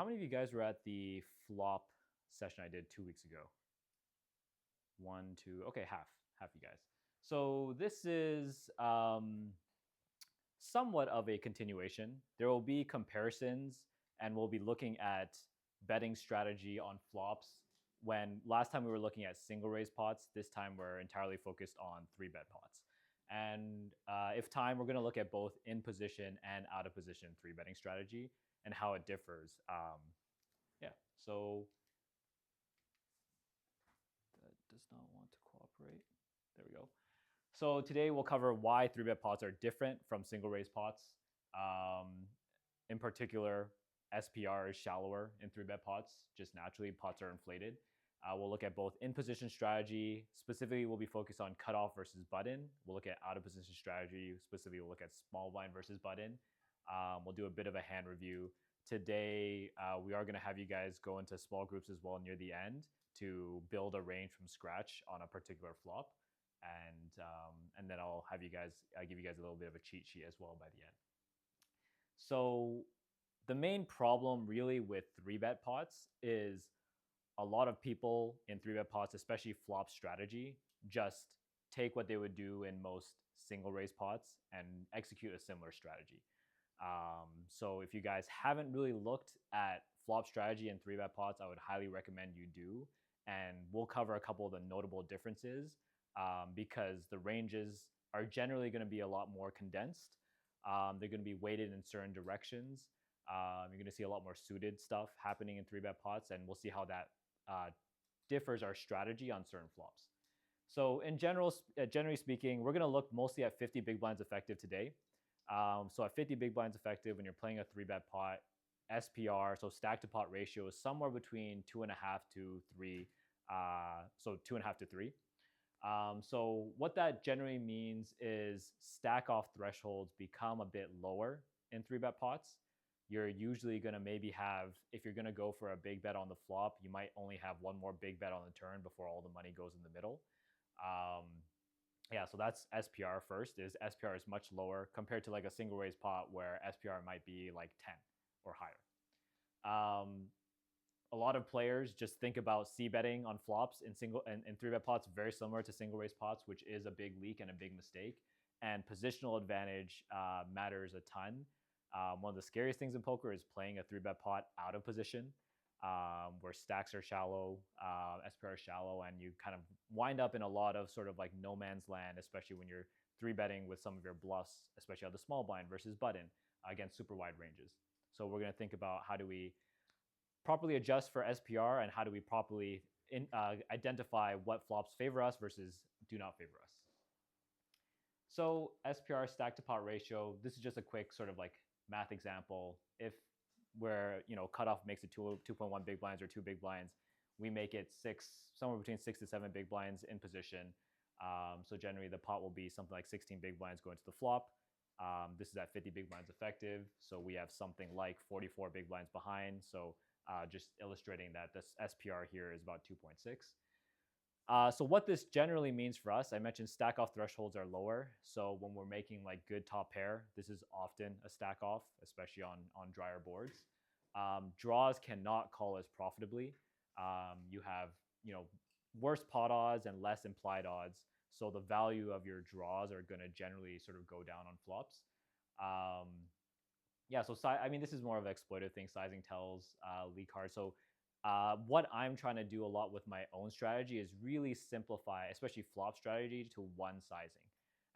many of you guys were at the flop session I did 2 weeks ago? One, two, okay, half you guys. So this is somewhat of a continuation. There will be comparisons, and we'll be looking at betting strategy on flops. When last time we were looking at single raise pots, this time we're entirely focused on three bet pots. And if time, we're going to look at both in position and out of position three betting strategy and how it differs. Yeah, so that does not want to cooperate. There we go. So today we'll cover why three bet pots are different from single raise pots. In particular, SPR is shallower in three bet pots. Just naturally, pots are inflated. We'll look at both in position strategy. Specifically, we'll be focused on cutoff versus button. We'll look at out of position strategy. Specifically, we'll look at small blind versus button. We'll do a bit of a hand review. Today, we are going to have you guys go into small groups as well near the end to build a range from scratch on a particular flop. And then I'll give you guys a little bit of a cheat sheet as well by the end. So the main problem really with three bet pots is a lot of people in three bet pots, especially flop strategy, just take what they would do in most single raise pots and execute a similar strategy. So if you guys haven't really looked at flop strategy in three bet pots, I would highly recommend you do. And we'll cover a couple of the notable differences because the ranges are generally going to be a lot more condensed. They're going to be weighted in certain directions. You're going to see a lot more suited stuff happening in three bet pots, and we'll see how that differs our strategy on certain flops. So in general, generally speaking, we're going to look mostly at 50 big blinds effective today. So at 50 big blinds effective, when you're playing a three bet pot, SPR, so stack to pot ratio, is somewhere between 2.5 to 3. So 2.5 to 3. So what that generally means is stack off thresholds become a bit lower in three bet pots. You're usually going to maybe have, if you're going to go for a big bet on the flop, you might only have one more big bet on the turn before all the money goes in the middle. Yeah, so that's SPR first. SPR is much lower compared to like a single raise pot where SPR might be like 10 or higher. A lot of players just think about c betting on flops in three bet pots, very similar to single raise pots, which is a big leak and a big mistake. And positional advantage matters a ton. One of the scariest things in poker is playing a three bet pot out of position, where stacks are shallow, SPR is shallow, and you kind of wind up in a lot of sort of like no man's land, especially when you're three betting with some of your bluffs, especially on the small blind versus button against super wide ranges. So we're going to think about how do we properly adjust for SPR and how do we properly identify what flops favor us versus do not favor us. So SPR, stack to pot ratio, this is just a quick sort of like math example. If where cutoff makes it 2.1 big blinds or 2 big blinds, we make it somewhere between 6 to 7 big blinds in position. So generally the pot will be something like 16 big blinds going to the flop. This is at 50 big blinds effective. So we have something like 44 big blinds behind. So just illustrating that this SPR here is about 2.6. So what this generally means for us, I mentioned stack off thresholds are lower. So when we're making like good top pair, this is often a stack off, especially on drier boards. Draws cannot call as profitably. You have worse pot odds and less implied odds. So the value of your draws are going to generally sort of go down on flops. Yeah, so this is more of an exploitive thing. Sizing tells, lead cards. So what I'm trying to do a lot with my own strategy is really simplify, especially flop strategy, to one sizing.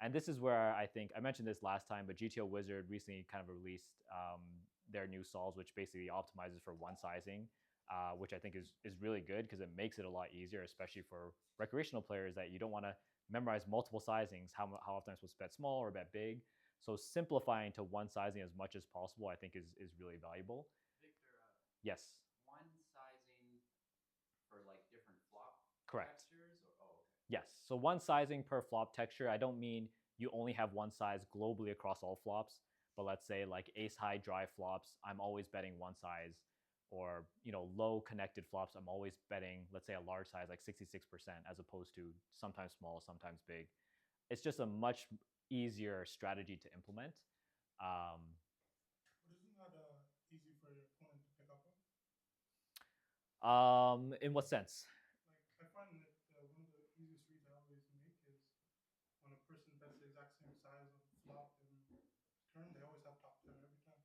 And this is where I think, I mentioned this last time, but GTO Wizard recently kind of released their new solves, which basically optimizes for one sizing, which I think is really good because it makes it a lot easier, especially for recreational players that you don't want to memorize multiple sizings. How often I'm supposed to bet small or bet big. So simplifying to one sizing as much as possible, I think is really valuable. Victor, yes. One sizing for like different flop Correct. textures? Okay. Yes. So one sizing per flop texture. I don't mean you only have one size globally across all flops, but let's say like ace high dry flops, I'm always betting one size, or low connected flops, I'm always betting, let's say a large size like 66% as opposed to sometimes small, sometimes big. It's just a much easier strategy to implement. But isn't that easy for your opponent to pick up on? In what sense? Like I find that one of the easiest reads I always make is when a person bets the exact same size on flop and turn, they always have top pair every time.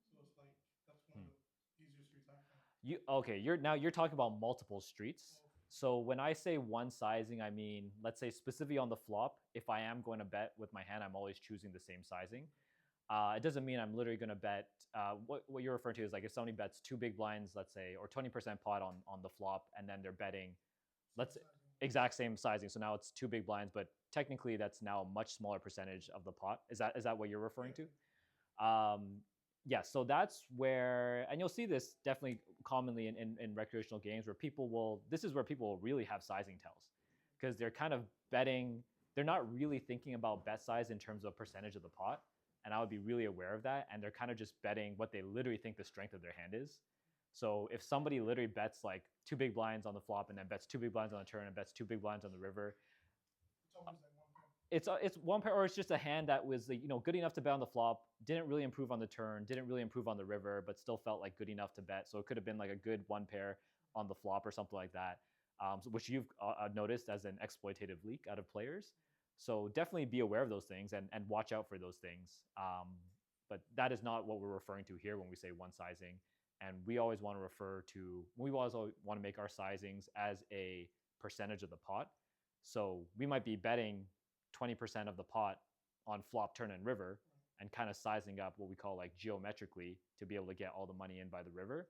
So it's like that's one Hmm. of the easier streets I find. You okay? You're talking about multiple streets. Oh, So when I say one sizing, I mean let's say specifically on the flop. If I am going to bet with my hand, I'm always choosing the same sizing. It doesn't mean I'm literally going to bet. What you're referring to is like if somebody bets two big blinds, let's say, or 20% pot on the flop, and then they're betting, let's sizing. exact same sizing. So now it's two big blinds, but technically that's now a much smaller percentage of the pot. Is that what you're referring Yeah. to? Yeah, so that's where, and you'll see this definitely commonly in recreational games where people will, this is where people will really have sizing tells because they're kind of betting, they're not really thinking about bet size in terms of percentage of the pot. And I would be really aware of that. And they're kind of just betting what they literally think the strength of their hand is. So if somebody literally bets like two big blinds on the flop and then bets two big blinds on the turn and bets two big blinds on the river, It's always like one pair. it's one pair, or it's just a hand that was good enough to bet on the flop, didn't really improve on the turn, didn't really improve on the river, but still felt like good enough to bet. So it could have been like a good one pair on the flop or something like that, which you've noticed as an exploitative leak out of players. So definitely be aware of those things and watch out for those things. But that is not what we're referring to here when we say one sizing. And we always want to we always want to make our sizings as a percentage of the pot. So we might be betting 20% of the pot on flop, turn, and river, and kind of sizing up what we call like geometrically to be able to get all the money in by the river.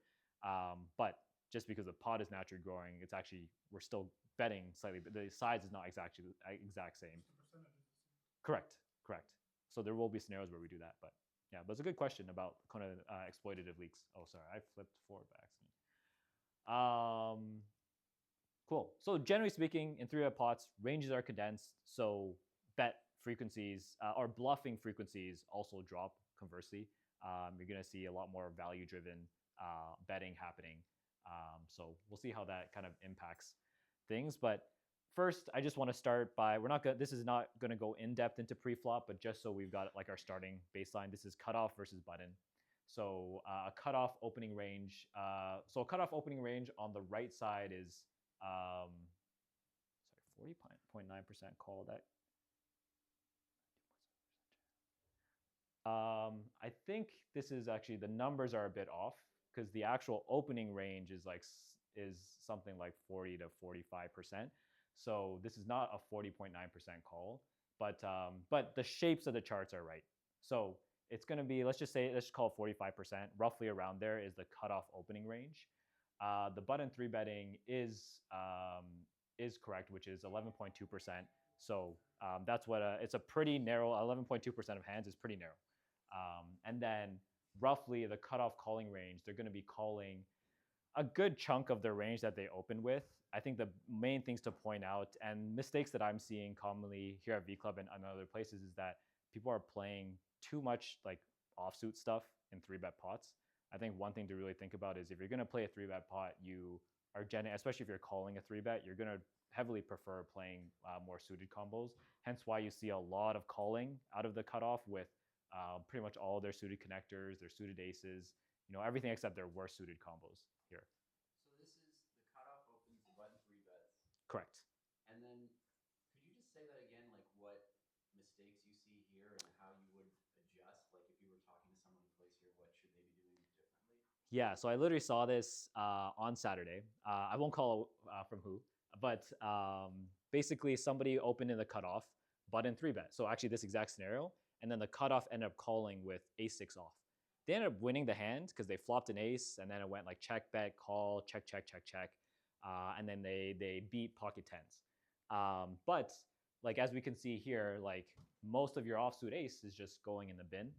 But just because the pot is naturally growing, it's actually, we're still betting slightly, but the size is not exactly exact same. Just the percentage is the same. Correct. So there will be scenarios where we do that, but yeah, but it's a good question about kind of exploitative leaks. Oh, sorry, I flipped forward by accident. Cool. So generally speaking, in three-bet pots, ranges are condensed. So bet frequencies or bluffing frequencies also drop. Conversely, you're going to see a lot more value-driven betting happening. So we'll see how that kind of impacts things. But first, I just want to start by this is not going to go in depth into pre-flop, but just so we've got like our starting baseline. This is cutoff versus button. So a cutoff opening range. So a cutoff opening range on the right side is sorry, 40.9% call. That I think this is actually, the numbers are a bit off because the actual opening range is something like 40 to 45%. So this is not a 40.9% call, but the shapes of the charts are right. So it's going to be, let's just call it 45%, roughly around there is the cutoff opening range. The button three betting is correct, which is 11.2%. So that's what it's a pretty narrow, 11.2% of hands is pretty narrow. And then roughly the cutoff calling range, they're going to be calling a good chunk of their range that they open with. I think the main things to point out and mistakes that I'm seeing commonly here at V Club and other places is that people are playing too much like offsuit stuff in three bet pots. I think one thing to really think about is if you're going to play a three bet pot, you are especially if you're calling a three bet, you're going to heavily prefer playing more suited combos. Hence why you see a lot of calling out of the cutoff with pretty much all their suited connectors, their suited aces, everything except their worst suited combos here. So this is the cutoff opens the button three bets. Correct. And then could you just say that again, like what mistakes you see here and how you would adjust? Like if you were talking to someone who plays here, what should they be doing differently? Yeah, so I literally saw this on Saturday. I won't call from who, but basically somebody opened in the cutoff, button three bet. So actually this exact scenario, and then the cutoff ended up calling with ace six off. They ended up winning the hand because they flopped an ace, and then it went like check bet call check check check check, and then they beat pocket tens. But like as we can see here, like most of your offsuit ace is just going in the bin.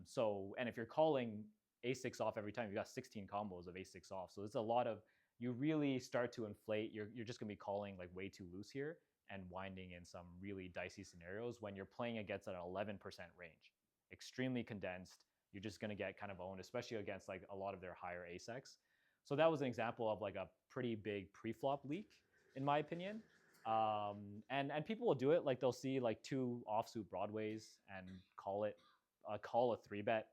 So and if you're calling a6 off every time, you got 16 combos of a6 off. So it's a lot of, you really start to inflate. You're just gonna be calling like way too loose here and winding in some really dicey scenarios when you're playing against an 11% range. Extremely condensed. You're just gonna get kind of owned, especially against like a lot of their higher asex. So that was an example of like a pretty big pre-flop leak, in my opinion. And people will do it, like they'll see like two offsuit broadways and call a three bet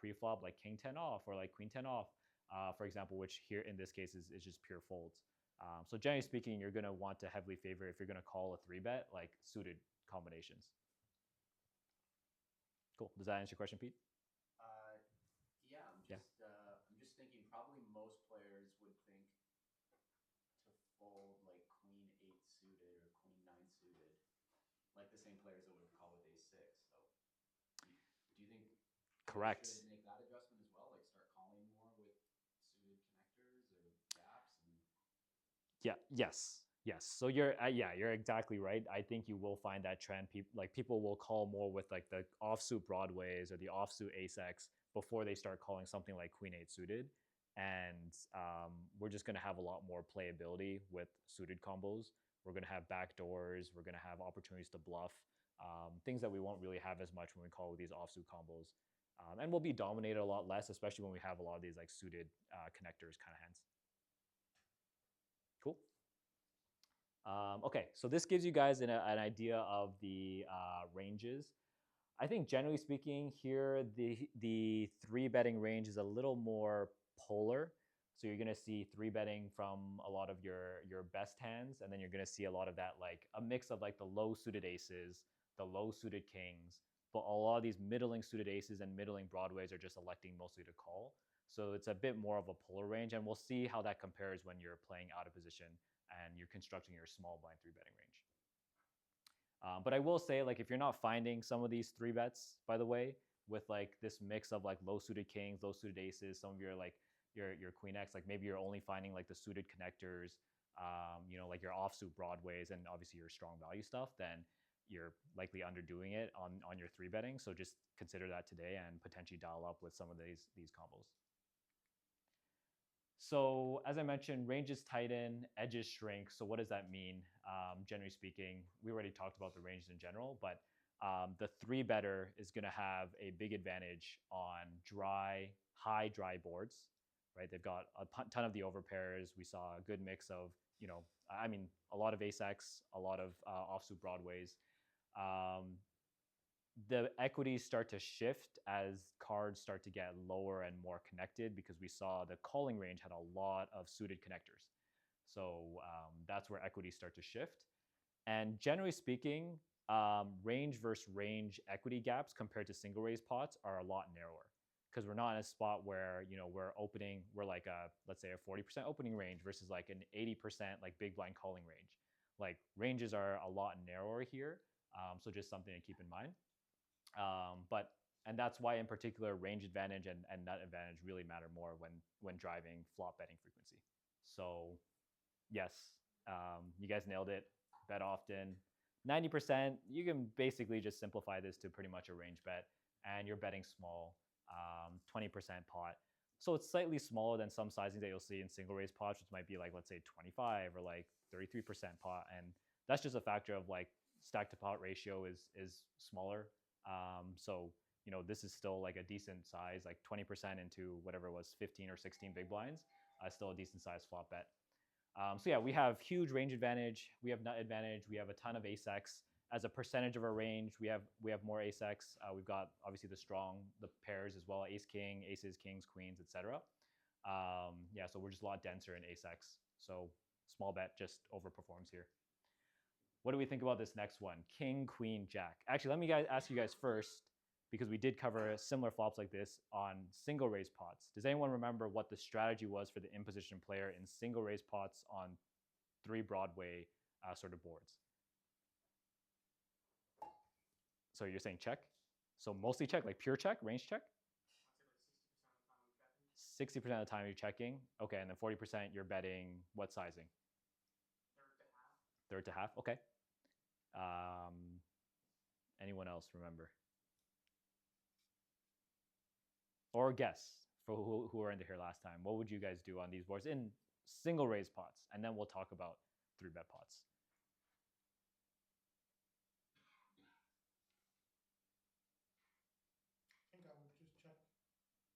pre-flop, like king 10 off or like queen 10 off. for example, which here in this case is just pure folds. So generally speaking, you're going to want to heavily favor, if you're going to call a 3-bet, like suited combinations. Cool. Does that answer your question, Pete? Yeah, I'm just thinking probably most players would think to fold like queen 8 suited or queen 9 suited, like the same players that would call with ace 6. So do you think Correct. should make that adjustment as well, like start calling more with suited connectors or gaps? And Yeah. Yes. So you're exactly right. I think you will find that trend. People will call more with like the offsuit broadways or the offsuit ace x before they start calling something like queen 8 suited. And we're just going to have a lot more playability with suited combos. We're going to have backdoors. We're going to have opportunities to bluff, things that we won't really have as much when we call with these offsuit combos. And we'll be dominated a lot less, especially when we have a lot of these like suited connectors kind of hands. Cool. Okay, so this gives you guys an idea of the ranges. I think generally speaking here, the 3-betting range is a little more polar. So you're going to see 3-betting from a lot of your best hands, and then you're going to see a lot of that, like a mix of like the low suited aces, the low suited kings, but a lot of these middling suited aces and middling broadways are just electing mostly to call. So it's a bit more of a polar range, and we'll see how that compares when you're playing out of position and you're constructing your small blind 3-betting range. But I will say, like, if you're not finding some of these 3-bets, by the way, with like this mix of like low suited kings, low suited aces, some of your like your queen X, like maybe you're only finding like the suited connectors, like your offsuit broadways, and obviously your strong value stuff, then you're likely underdoing it on your 3-betting. So just consider that today and potentially dial up with some of these combos. So as I mentioned, ranges tighten, edges shrink. So what does that mean? Generally speaking, we already talked about the ranges in general, but the 3-better is going to have a big advantage on high dry boards, right? They've got a ton of the overpairs. We saw a good mix of, a lot of ace-x, a lot of offsuit broadways. The equities start to shift as cards start to get lower and more connected, because we saw the calling range had a lot of suited connectors. So that's where equities start to shift. And generally speaking, range versus range equity gaps compared to single raise pots are a lot narrower, because we're not in a spot where we're like let's say a 40% opening range versus like an 80% like big blind calling range. Like ranges are a lot narrower here. So just something to keep in mind. And that's why in particular range advantage and nut advantage really matter more when driving flop betting frequency. So yes, you guys nailed it. Bet often. 90%, you can basically just simplify this to pretty much a range bet, and you're betting small, 20% pot. So it's slightly smaller than some sizing that you'll see in single raise pots, which might be like, let's say 25 or like 33% pot. And that's just a factor of like stack to pot ratio is smaller. So this is still like a decent size, like 20% into whatever it was, 15 or 16 big blinds, still a decent size flop bet. So yeah, we have huge range advantage. We have nut advantage. We have a ton of ace-x. As a percentage of our range, we have more ace-x. We've got obviously the pairs as well, ace king, aces, kings, queens, etc. So we're just a lot denser in ace-x. So small bet just overperforms here. What do we think about this next one? King, queen, jack. Actually, let me ask you guys first, because we did cover similar flops like this on single raise pots. Does anyone remember what the strategy was for the in-position player in single raise pots on 3 Broadway sort of boards? So you're saying check? So mostly check, like pure check, range check? I'd say like 60% of the time I'm checking. 60% of the time you're checking? Okay, and then 40% you're betting what sizing? Third to half. Third to half, okay. Anyone else remember? Or guess for who were into here last time. What would you guys do on these boards in single raise pots? And then we'll talk about 3-bet pots. I think I would just check.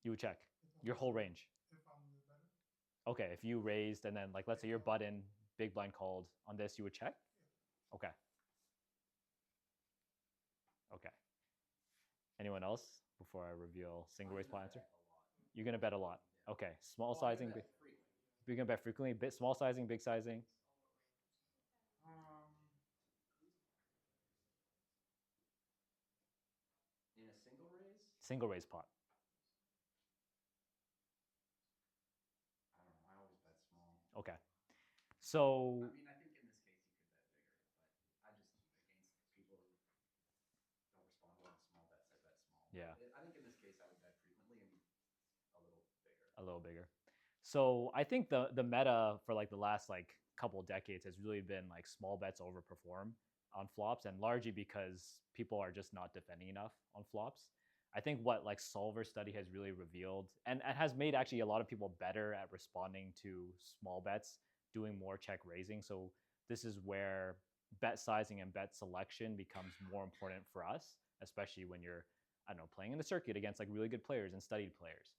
You would check if your I'm whole the- range. If I'm the better. Okay, if you raised and then like let's say you're button, big blind called on this, you would check? Yeah. Okay. Okay. Anyone else before I reveal single raise pot answer? You're gonna bet a lot. Okay, small Well, I sizing, bet big. frequently. You're gonna bet frequently. Bit small sizing, big sizing. In a single raise, Single raise pot. I don't know. I always bet small. Okay. So I mean, I think in this case you could bet bigger, but I just against people who don't respond well to small bets, I bet small. Yeah. I think in this case I would bet frequently and a little bigger. a little bigger. So I think the meta for like the last like couple of decades has really been like small bets overperform on flops, and largely because people are just not defending enough on flops. I think what like Solver study has really revealed and has made actually a lot of people better at responding to small bets, doing more check raising. So this is where bet sizing and bet selection becomes more important for us, especially when you're, I don't know, playing in the circuit against like really good players and studied players.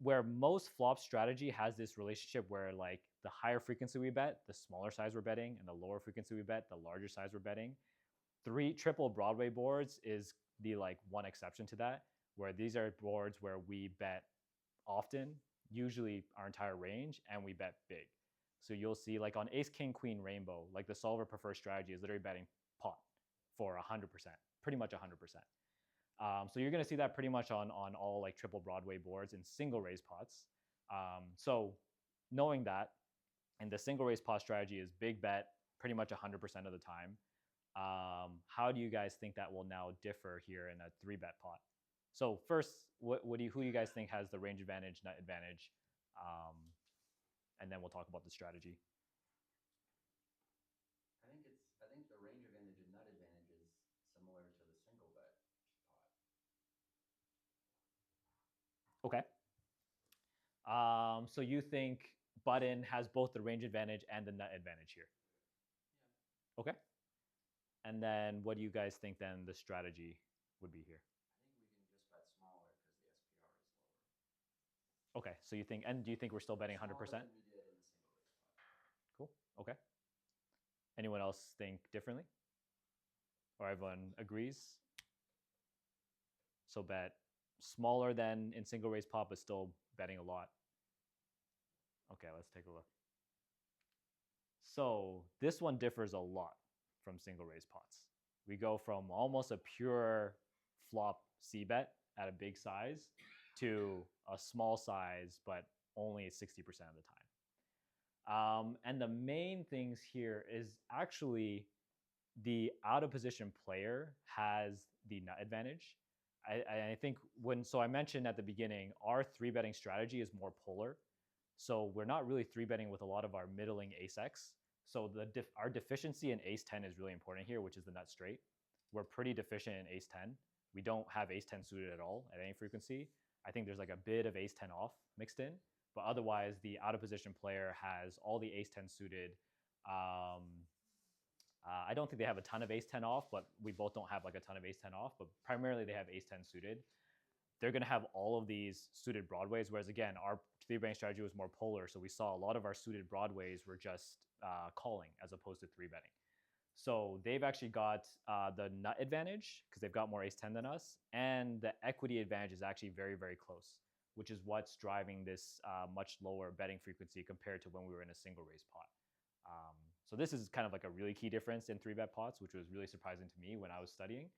Where most flop strategy has this relationship where like the higher frequency we bet, the smaller size we're betting, and the lower frequency we bet, the larger size we're betting. Three triple Broadway boards is the like one exception to that, where these are boards where we bet often, usually our entire range, and we bet big. So you'll see like on Ace King Queen Rainbow, like the solver preferred strategy is literally betting pot for 100%, pretty much 100%. So you're going to see that pretty much on all like triple Broadway boards and single raise pots. So knowing that, and the single raise pot strategy is big bet pretty much 100% of the time. How do you guys think that will now differ here in a 3-bet pot? So first, who do you guys think has the range advantage, nut advantage? And then we'll talk about the strategy. I think the range advantage and nut advantage is similar to the single bet pot. Okay. So you think button has both the range advantage and the nut advantage here? Yeah. Okay. And then what do you guys think then the strategy would be here? I think we can just bet smaller because the SPR is lower. Okay, so you think, and do you think we're still betting 100%? Smaller than we did in the single raise pot. Cool. Okay. Anyone else think differently? Or everyone agrees? So bet smaller than in single raise pot, but still betting a lot. Okay, let's take a look. So this one differs a lot from single raise pots. We go from almost a pure flop C bet at a big size to a small size, but only 60% of the time. And the main things here is actually the out of position player has the nut advantage. I think so I mentioned at the beginning, our 3-betting strategy is more polar. So we're not really 3-betting with a lot of our middling ace X. So our deficiency in ace 10 is really important here, which is the nut straight. We're pretty deficient in ace 10. We don't have ace 10 suited at all at any frequency. I think there's like a bit of ace 10 off mixed in, but otherwise the out of position player has all the ace 10 suited. I don't think they have a ton of ace 10 off, but we both don't have like a ton of ace 10 off, but primarily they have ace 10 suited. They're going to have all of these suited broadways, whereas again, our 3-betting strategy was more polar. So we saw a lot of our suited broadways were just calling as opposed to 3-betting. So they've actually got the nut advantage because they've got more ace 10 than us, and the equity advantage is actually very, very close, which is what's driving this much lower betting frequency compared to when we were in a single raise pot. So this is kind of like a really key difference in 3-bet pots, which was really surprising to me when I was studying.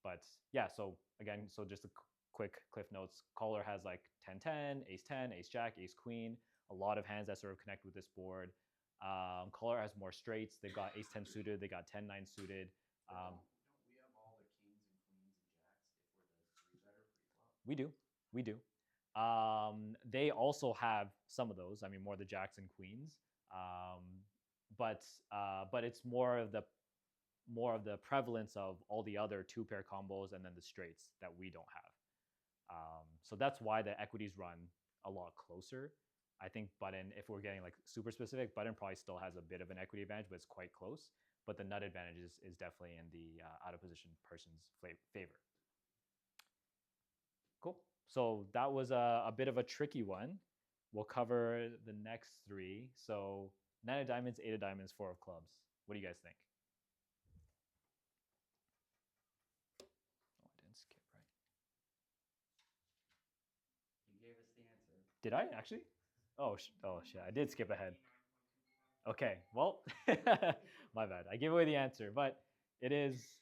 But yeah, so again, so just a quick cliff notes. Caller has like 10-10, ace-10, ace-jack, ace-queen, a lot of hands that sort of connect with this board. Caller has more straights. They've got ace-10 suited. They got 10-9 suited. Don't we have all the kings and queens and jacks if we're the 3-better pre-flop? We do. We do. They also have some of those. I mean, more the jacks and queens. But it's more of the prevalence of all the other 2-pair combos and then the straights that we don't have. So that's why the equities run a lot closer. I think button, if we're getting like super specific, button probably still has a bit of an equity advantage, but it's quite close. But the nut advantage is definitely in the out of position person's favor. Cool. So that was a bit of a tricky one. We'll cover the next 3. So 9 of diamonds, 8 of diamonds, 4 of clubs. What do you guys think? Oh, I didn't skip, right? You gave us the answer. Did I actually? Oh, oh shit! I did skip ahead. 89.2%. Okay, well, my bad. I gave away the answer, but it is.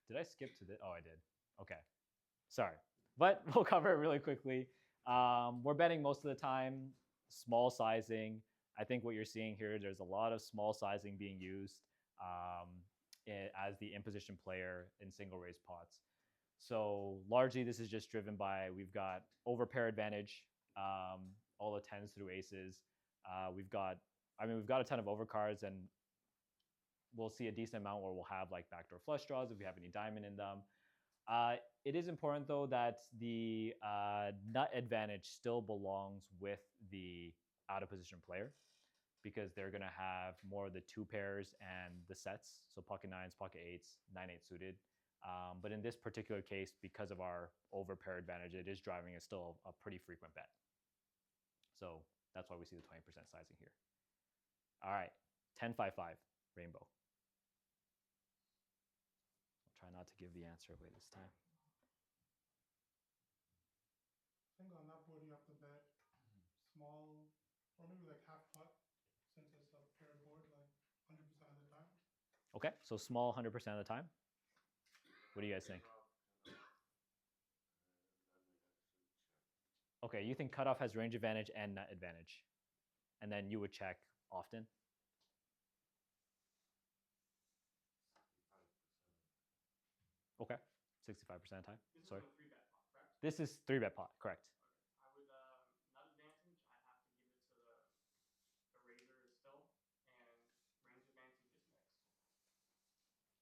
Did I skip to this? Oh, I did. Okay, sorry, but we'll cover it really quickly. We're betting most of the time small sizing. I think what you're seeing here, there's a lot of small sizing being used as the imposition player in single raise pots. So largely, this is just driven by we've got overpair advantage, all the tens through aces. We've got, we've got a ton of overcards, and we'll see a decent amount where we'll have like backdoor flush draws if we have any diamond in them. It is important though that the nut advantage still belongs with the out of position player because they're going to have more of the two pairs and the sets. So pocket nines, pocket eights, 9-8 suited. But in this particular case, because of our overpair advantage, it is driving a still a pretty frequent bet. So that's why we see the 20% sizing here. All right, 10-5-5, rainbow. I'll try not to give the answer away this time. I think on that board you have to bet small, or maybe like half pot, since it's a paired board, like 100% of the time. Okay, so small 100% of the time. What do you guys think? Okay, you think cutoff has range advantage and nut advantage, and then you would check often. Okay, 65% of the time. This Sorry. is a 3-bet pot, correct? This is 3-bet pot, correct. Okay. I would nut advantage. I'd have to give it to the razor still, and range advantage just mix.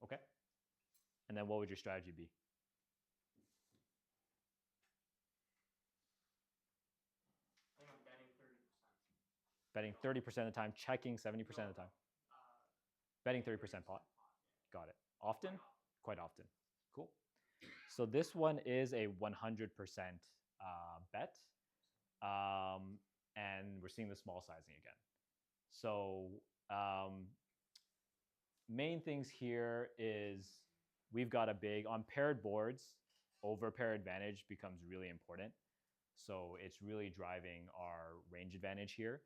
Okay. And then what would your strategy be? I think I'm betting 30%. Betting 30% of the time, checking 70% of the time. Betting 30% pot. Yeah. Got it. Often? Quite often. Cool. So this one is a 100% bet. And we're seeing the small sizing again. So main things here is we've got a big, on paired boards, overpair advantage becomes really important. So it's really driving our range advantage here.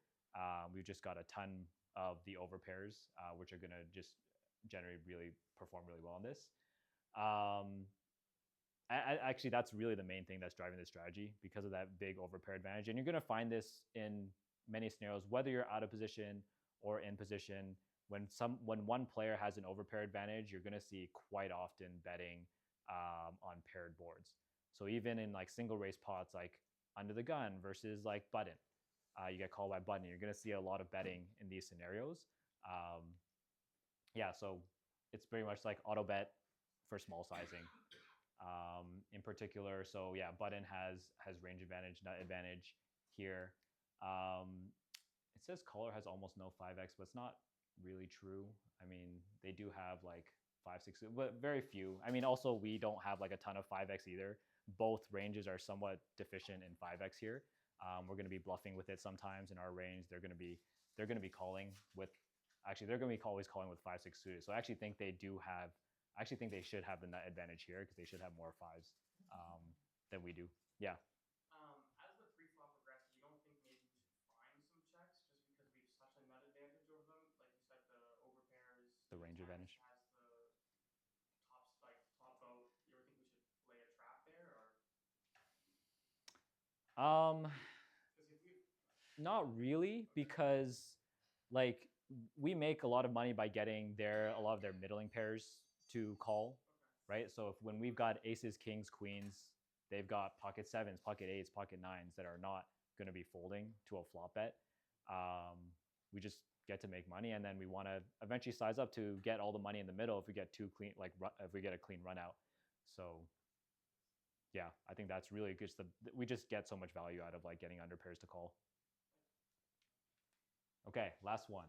We've just got a ton of the overpairs, which are going to just generally really perform really well on this. Actually, that's really the main thing that's driving this strategy because of that big overpair advantage. And you're going to find this in many scenarios, whether you're out of position or in position. When one player has an overpair advantage, you're going to see quite often betting on paired boards. So even in like single race pots, like under the gun versus like button, you get called by button. You're going to see a lot of betting in these scenarios. Yeah, so it's pretty much like auto bet for small sizing. In particular, so yeah, button has range advantage, nut advantage here. It says caller has almost no 5x, but it's not really true. I mean, they do have like 5, 6, but very few. I mean, also we don't have like a ton of 5x either. Both ranges are somewhat deficient in 5x here. We're going to be bluffing with it sometimes in our range. They're going to be calling with, actually they're going to be always calling with 5, 6 suited. So I actually think they do have. I actually think they should have the nut advantage here because they should have more fives than we do. Yeah. As the pre-flop progresses, you don't think maybe we should find some checks just because we have such a nut advantage over them? Like you said, the overpairs, The range advantage. has the top vote. You ever think we should lay a trap there, or? Because if we Not really, because like we make a lot of money by getting a lot of their middling pairs to call, right? So when we've got aces, kings, queens, they've got pocket sevens, pocket eights, pocket nines that are not going to be folding to a flop bet. We just get to make money, and then we want to eventually size up to get all the money in the middle if we get too clean, like if we get a clean run out. So yeah, I think that's really good. We just get so much value out of like getting under pairs to call. Okay, last one.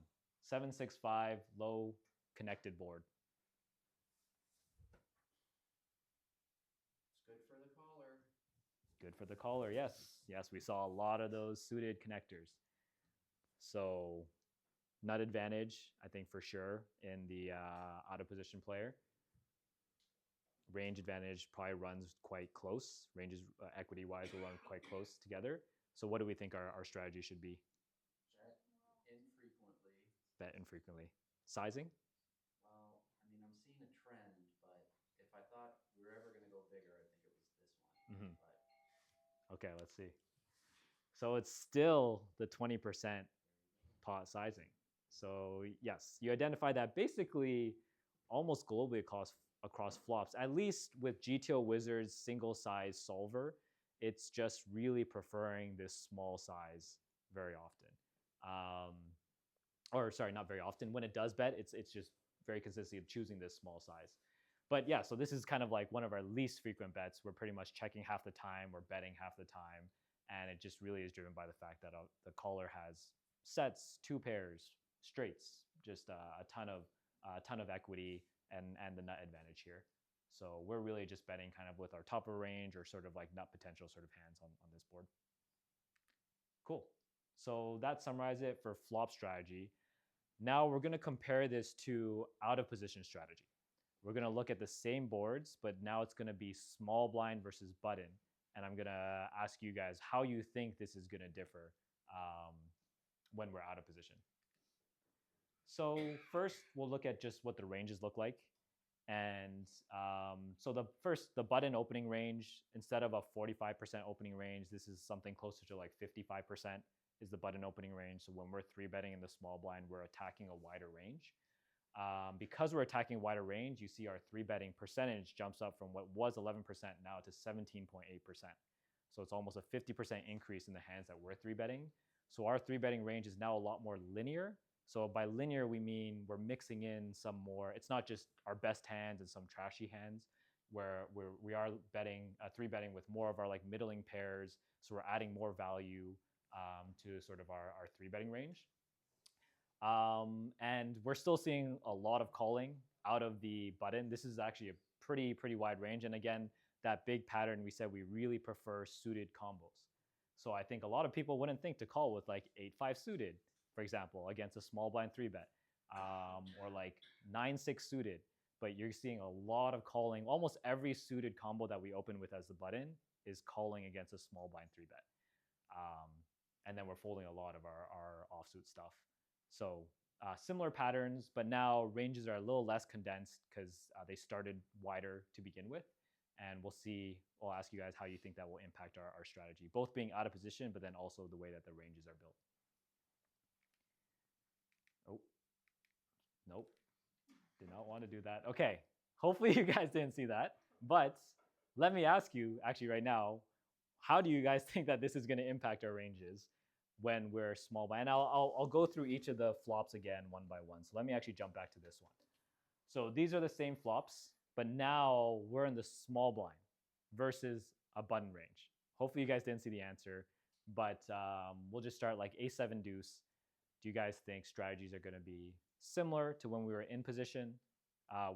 7-6-5, low connected board. It's good for the caller. Good for the caller, yes. Yes, we saw a lot of those suited connectors. So nut advantage, I think for sure in the out of position player. Range advantage probably runs quite close. Ranges equity-wise will run quite close together. So what do we think our strategy should be? Bet infrequently. Bet infrequently. Sizing? Well, I mean, I'm seeing a trend, but if I thought we were ever going to go bigger, I think it was this one. Mhm. But Okay, let's see. So it's still the 20% pot sizing. So yes, you identify that basically almost globally across flops, at least with GTO Wizard's single size solver, it's just really preferring this small size very often. Or sorry, not very often. When it does bet, it's just very consistently of choosing this small size. But yeah, so this is kind of like one of our least frequent bets. We're pretty much checking half the time, we're betting half the time, and it just really is driven by the fact that the caller has sets, two pairs, straights, just a ton of equity and the nut advantage here. So we're really just betting kind of with our top of range or sort of like nut potential sort of hands on this board. Cool. So that summarizes it for flop strategy. Now we're going to compare this to out of position strategy. We're going to look at the same boards, but now it's going to be small blind versus button. And I'm going to ask you guys how you think this is going to differ when we're out of position. So first, we'll look at just what the ranges look like. And so the button opening range, instead of a 45% opening range, this is something closer to like 55% is the button opening range. So when we're three betting in the small blind, we're attacking a wider range. Because we're attacking a wider range, you see our three betting percentage jumps up from what was 11% now to 17.8%. So it's almost a 50% increase in the hands that we're three betting. So our three betting range is now a lot more linear. So by linear, we mean we're mixing in some more. It's not just our best hands and some trashy hands, where we are betting three betting with more of our like middling pairs. So we're adding more value to sort of our three betting range. And we're still seeing a lot of calling out of the button. This is actually a pretty wide range. And again, that big pattern, we said we really prefer suited combos. So I think a lot of people wouldn't think to call with like 8-5 suited, for example, against a small blind three bet, or like 9-6 suited. But you're seeing a lot of calling. Almost every suited combo that we open with as the button is calling against a small blind three bet. And then we're folding a lot of our offsuit stuff. So similar patterns, but now ranges are a little less condensed because they started wider to begin with. And we'll ask you guys how you think that will impact our strategy, both being out of position, but then also the way that the ranges are built. Oh, nope, did not want to do that. Okay, hopefully you guys didn't see that. But let me ask you actually right now, how do you guys think that this is going to impact our ranges when we're small blind? And I'll go through each of the flops again one by one. So let me actually jump back to this one. So these are the same flops, but now we're in the small blind versus a button range. Hopefully you guys didn't see the answer, but we'll just start like A7 deuce. Do you guys think strategies are going to be similar to when we were in position,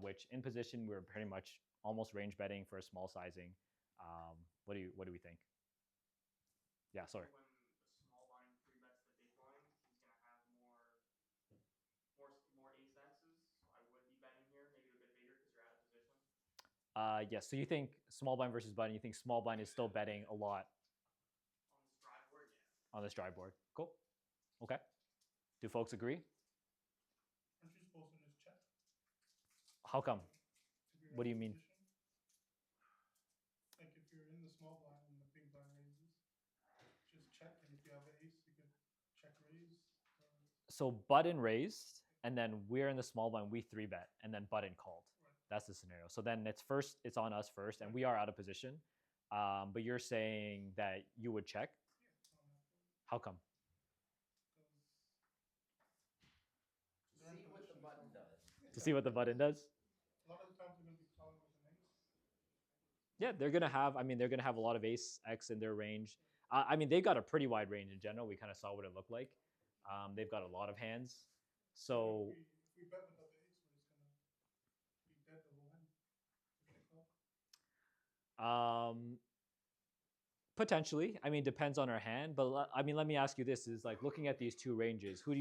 which in position we were pretty much almost range betting for a small sizing? What do we think? Yeah, sorry. When the small blind three bets the big blind, he's gonna have more ace X's. So I would be betting here, maybe a bit bigger because you're out of position. Yes. So you think small blind versus button? You think small blind is still betting a lot On the stride board, yeah. on the stride board? Cool. Okay. Do folks agree? Aren't you supposed to just check? How come? If you're What do out you of mean? position? Like if you're in the small blind and the big blind raises, just check, and if you have an ace, you could check raise. So button raised, and then we're in the small blind, we three bet, and then button called. Right. That's the scenario. So then it's on us first, and we are out of position. But you're saying that you would check. Yeah, I don't have to. How come? Because see what the button does. To see what the button does? A lot of the times they're going to be calling with an ace. Yeah, they're gonna have a lot of ace X in their range. I mean, they've got a pretty wide range in general. We kind of saw what it looked like. They've got a lot of hands. So If we bet without the ace, we're just going to be dead the whole hand. If they call. potentially, I mean, depends on our hand. But I mean, let me ask you this: is like looking at these two ranges, whose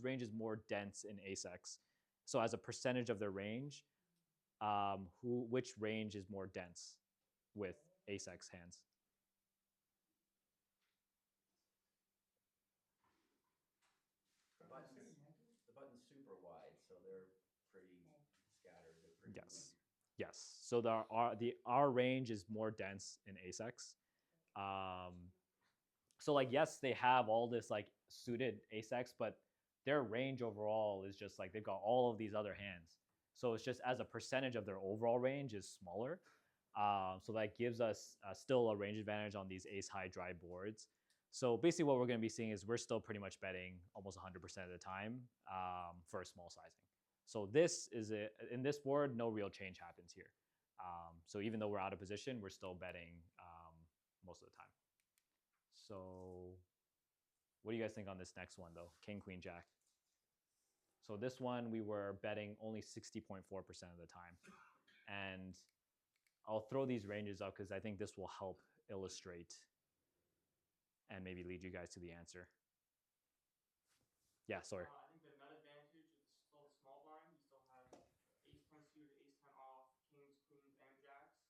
range is more dense in ace X? So as a percentage of their range, which range is more dense with ace X hands? super wide, so they're pretty scattered. They're pretty Yes. Yes. So our range is more dense in ace-x. So like yes, they have all this like suited ace-x, but their range overall is just like they've got all of these other hands. So it's just as a percentage of their overall range is smaller. So that gives us still a range advantage on these ace high dry boards. So basically, what we're going to be seeing is we're still pretty much betting almost 100% of the time for a small sizing. So this is in this board, no real change happens here. So even though we're out of position, we're still betting most of the time. So what do you guys think on this next one though? King, queen, jack. So this one we were betting only 60.4% of the time. And I'll throw these ranges up because I think this will help illustrate and maybe lead you guys to the answer. Yeah, sorry. I think the nut advantage is still the small blind. You still have ace 10 suited, ace 10 off, kings, queens, and jacks.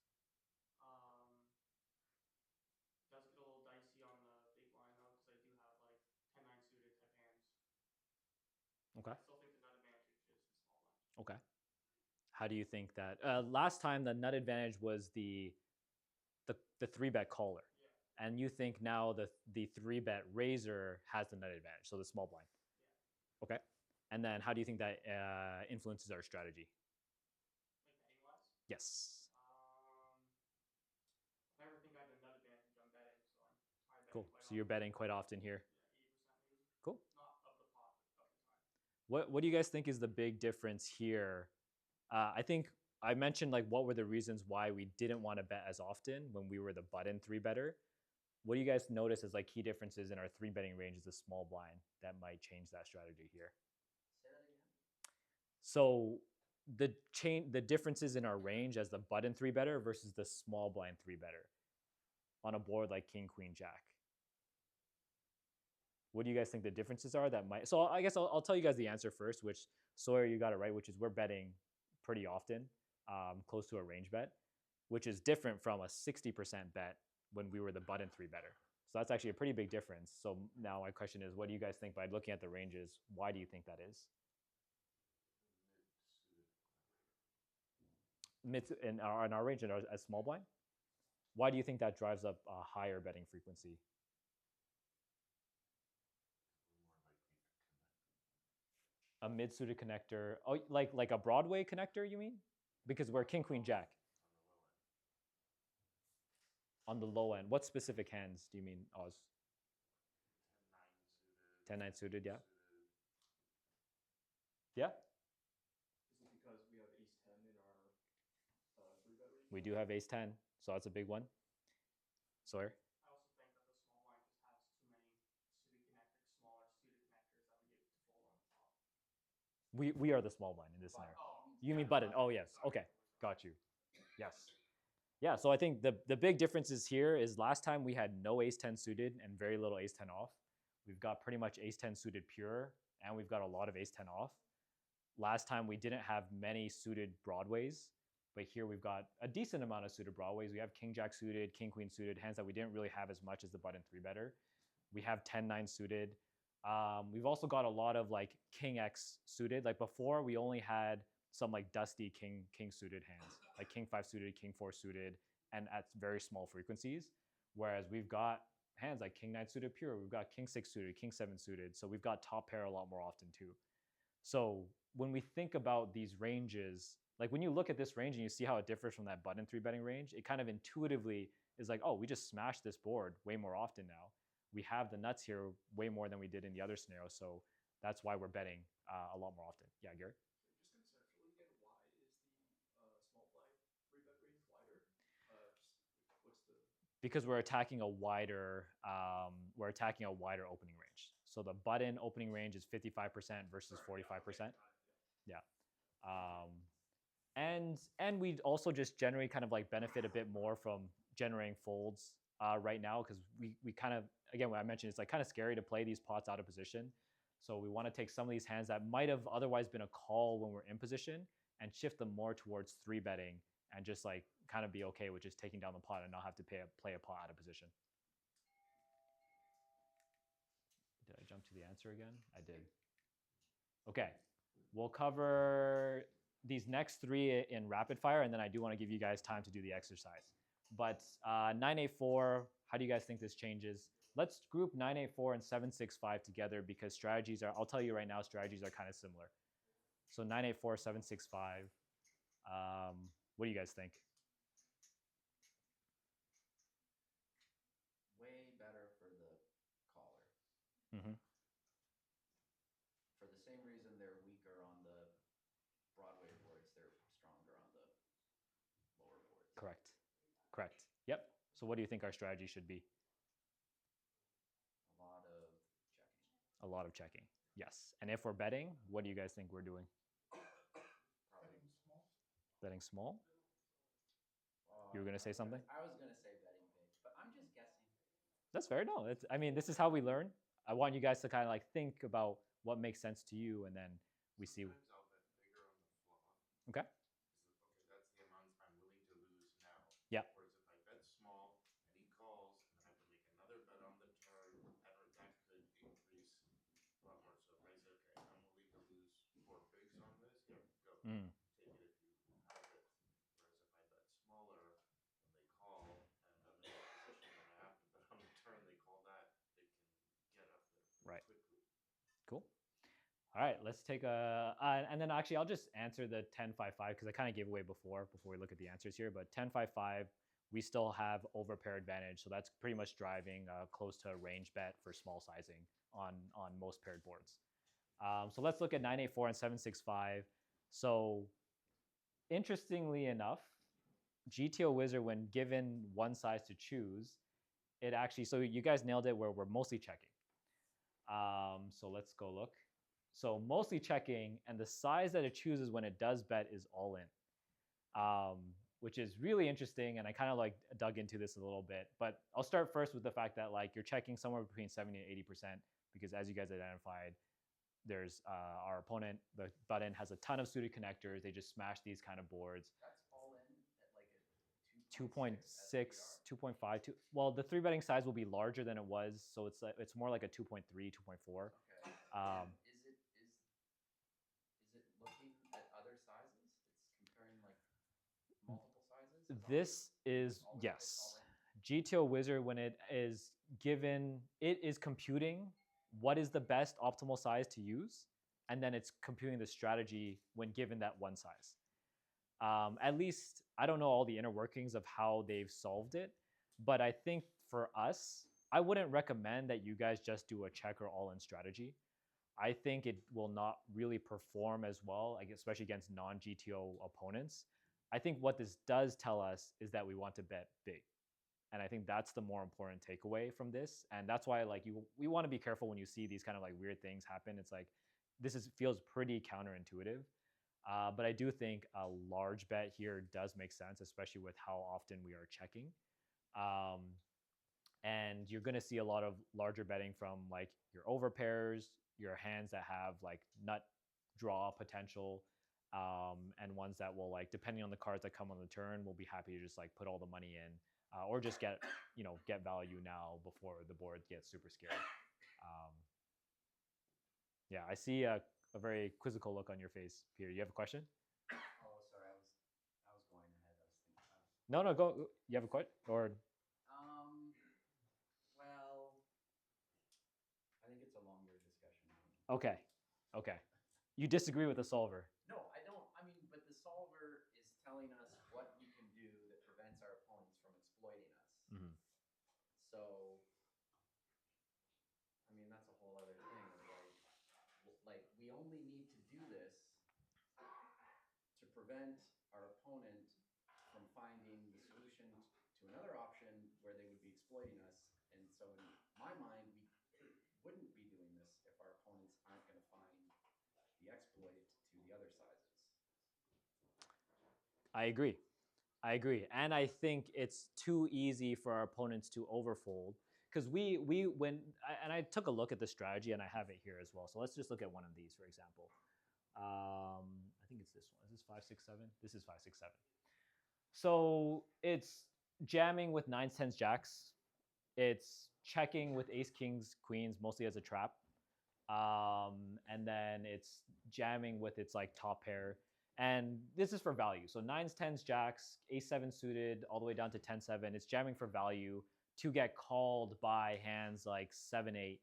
Does get a little dicey on the big blind though, because I do have like 10-9 suited type hands. Okay. I still think the nut advantage is the small blind. Okay. How do you think that? Last time the nut advantage was the 3-bet caller. Yeah. And you think now the 3-bet raiser has the nut advantage, so the small blind. Yeah. Okay. And then how do you think that influences our strategy? Like betting wise? Yes. If I ever think I have the nut advantage, I'm betting, so I'm betting. Cool. So you're betting quite often here. Yeah, 80% maybe. Cool. Not of the pot, but of the time. What do you guys think is the big difference here? I think I mentioned like what were the reasons why we didn't want to bet as often when we were the button 3-better. What do you guys notice as like key differences in our 3-betting range as a small blind that might change that strategy here? Say that again. So the differences in our range as the button 3-better versus the small blind 3-better on a board like king, queen, jack. What do you guys think the differences are that might? So I guess I'll tell you guys the answer first, which Sawyer, you got it right, which is we're betting pretty often, close to a range bet, which is different from a 60% bet when we were the button 3-better. So that's actually a pretty big difference. So now my question is, what do you guys think by looking at the ranges? Why do you think that is? Mid in our range as small blind? Why do you think that drives up a higher betting frequency? A mid-suited connector. Oh, like a Broadway connector, you mean? Because we're king, queen, jack. On the low end. What specific hands do you mean, Oz? 10-9 suited, yeah. Yeah? Is it because we have ace 10 in our 3-bet range? We do have ace 10, so that's a big one. Sawyer? I also think that the small blind just has too many suited connectors, smaller suited connectors that we get to fold on the top. We are the small blind in this scenario. You mean button? Oh, yes. Okay. Got you. Yes. Yeah, so I think the big differences here is last time we had no ace 10 suited and very little ace 10 off. We've got pretty much ace 10 suited pure, and we've got a lot of ace 10 off. Last time we didn't have many suited broadways, but here we've got a decent amount of suited broadways. We have king jack suited, king queen suited, hands that we didn't really have as much as the button 3-better. We have 10-9 suited. We've also got a lot of like king X suited. Like before, we only had some like dusty king suited hands, like king 5 suited, king 4 suited, and at very small frequencies. Whereas we've got hands like king 9 suited pure, we've got king 6 suited, king 7 suited. So we've got top pair a lot more often too. So when we think about these ranges, like when you look at this range and you see how it differs from that button 3-betting range, it kind of intuitively is like, oh, we just smashed this board way more often now. We have the nuts here way more than we did in the other scenario. So that's why we're betting a lot more often. Yeah, Gary? Just conceptually again, why is the small blind 3-bet range wider? What's the... Because we're attacking a wider opening range. So the button opening range is 55% versus 45%. Yeah. And we also just generally kind of like benefit a bit more from generating folds right now because we kind of, again, what I mentioned, it's like kind of scary to play these pots out of position. So we want to take some of these hands that might have otherwise been a call when we're in position and shift them more towards 3-betting and just like kind of be okay with just taking down the pot and not have to play a pot out of position. Did I jump to the answer again? I did. Okay. We'll cover these next three in rapid fire, and then I do want to give you guys time to do the exercise. But 984, how do you guys think this changes? Let's group 984 and 765 together because strategies are, I'll tell you right now, strategies are kind of similar. So 984, 765. What do you guys think? Way better for the caller. Mm-hmm. For the same reason they're weaker on the Broadway boards, they're stronger on the lower boards. Correct. Correct. Yep. So what do you think our strategy should be? A lot of checking. A lot of checking. Yes. And if we're betting, what do you guys think we're doing? Probably Betting small. Betting small? You were gonna say something? I was gonna say betting big, but I'm just guessing. That's fair. No, it's, I mean, this is how we learn. I want you guys to kind of like think about what makes sense to you, and then we see. Sometimes I'll bet bigger on the flop. Okay. Okay, that's the amount I'm willing to lose now. Yeah. Whereas if I bet small and he calls, and then I have to make another bet on the turn, that could increase a lot more. So if I say, okay, I'm willing to lose 4 bigs on this, yeah, go. Mm. Take it if you have it. Whereas if I bet smaller, when they call, and I'm in a position when I have to bet on the turn, they call that, it can get up there pretty Right. quickly. Cool. All right, let's take a, and then actually I'll just answer the 10-5-5 because I kind of gave away before we look at the answers here. But 10-5-5, we still have overpair advantage, so that's pretty much driving close to a range bet for small sizing on most paired boards. So let's look at 984 and 765. So interestingly enough, GTO Wizard, when given one size to choose, it actually, so you guys nailed it where we're mostly checking. So let's go look. So mostly checking, and the size that it chooses when it does bet is all in, which is really interesting. And I kind of like dug into this a little bit, but I'll start first with the fact that like you're checking somewhere between 70 and 80% because as you guys identified, there's our opponent, the button has a ton of suited connectors. They just smash these kind of boards. That's all in at like a 2.6, 2.6, 2.5. Well, the three betting size will be larger than it was, so it's more like a 2.3, 2.4. Okay. Is it looking at other sizes? It's comparing like multiple sizes? This is, yes. GTO Wizard, when it is given, it is computing what is the best optimal size to use, and then it's computing the strategy when given that one size. At least, I don't know all the inner workings of how they've solved it, but I think for us, I wouldn't recommend that you guys just do a check or all-in strategy. I think it will not really perform as well, especially against non-GTO opponents. I think what this does tell us is that we want to bet big. And I think that's the more important takeaway from this. And that's why like we want to be careful when you see these kind of like weird things happen. It's like, feels pretty counterintuitive. But I do think a large bet here does make sense, especially with how often we are checking. And you're going to see a lot of larger betting from like your overpairs, your hands that have like nut draw potential, and ones that will like, depending on the cards that come on the turn, will be happy to just like put all the money in, or just get value now before the board gets super scary. Yeah, I see a very quizzical look on your face, Peter. You have a question? Oh, sorry, I was going ahead. I was thinking. No, go. You have a question or? Well, I think it's a longer discussion. Okay. You disagree with the solver? No, I don't. I mean, but the solver is telling us what we can do that prevents our opponents from exploiting us. Mm-hmm. So, I mean, that's a whole other thing. Like we only need to do this to prevent our opponent from finding the solution to another option where they would be exploiting us. And so in my mind, we wouldn't be doing this if our opponents aren't going to find the exploit to the other sizes. I agree. And I think it's too easy for our opponents to overfold because I took a look at the strategy and I have it here as well. So let's just look at one of these, for example. I think it's this one. Is this 5, 6, 7? This is 5, 6, 7. So it's jamming with 9s, 10s, jacks. It's checking with ace, kings, queens, mostly as a trap. And then it's jamming with its like top pair. And this is for value. So nines, tens, jacks, ace seven suited, all the way down to 10-7. It's jamming for value to get called by hands like 7-8,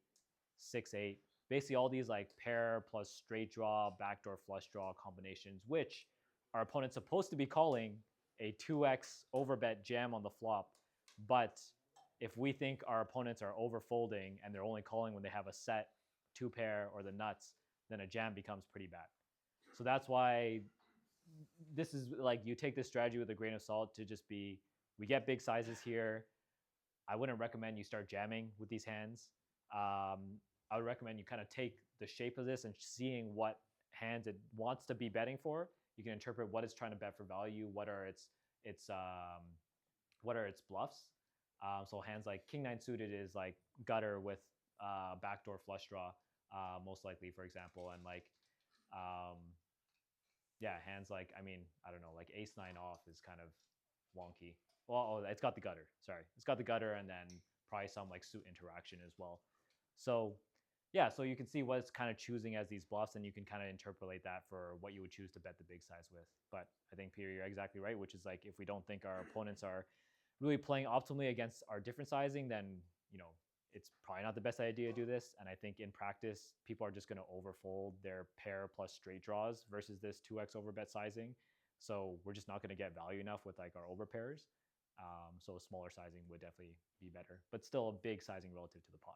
6-8. Basically, all these like pair plus straight draw, backdoor flush draw combinations, which our opponent's supposed to be calling a 2x overbet jam on the flop. But if we think our opponents are overfolding and they're only calling when they have a set two pair or the nuts, then a jam becomes pretty bad. So that's why this is like you take this strategy with a grain of salt to just be, we get big sizes here. I wouldn't recommend you start jamming with these hands. I would recommend you kind of take the shape of this and seeing what hands it wants to be betting for. You can interpret what it's trying to bet for value, what are its bluffs. So hands like king nine suited is like gutter with backdoor flush draw, most likely, for example, and like yeah, hands like, I mean, I don't know, like ace nine off is kind of wonky. Well, it's got the gutter. Sorry, it's got the gutter and then probably some like suit interaction as well. So yeah, so you can see what it's kind of choosing as these bluffs, and you can kind of interpolate that for what you would choose to bet the big size with. But I think, Peter, you're exactly right, which is like if we don't think our opponents are really playing optimally against our different sizing, then it's probably not the best idea to do this. And I think in practice, people are just going to overfold their pair plus straight draws versus this 2x overbet sizing. So we're just not going to get value enough with like our overpairs. So a smaller sizing would definitely be better, but still a big sizing relative to the pot.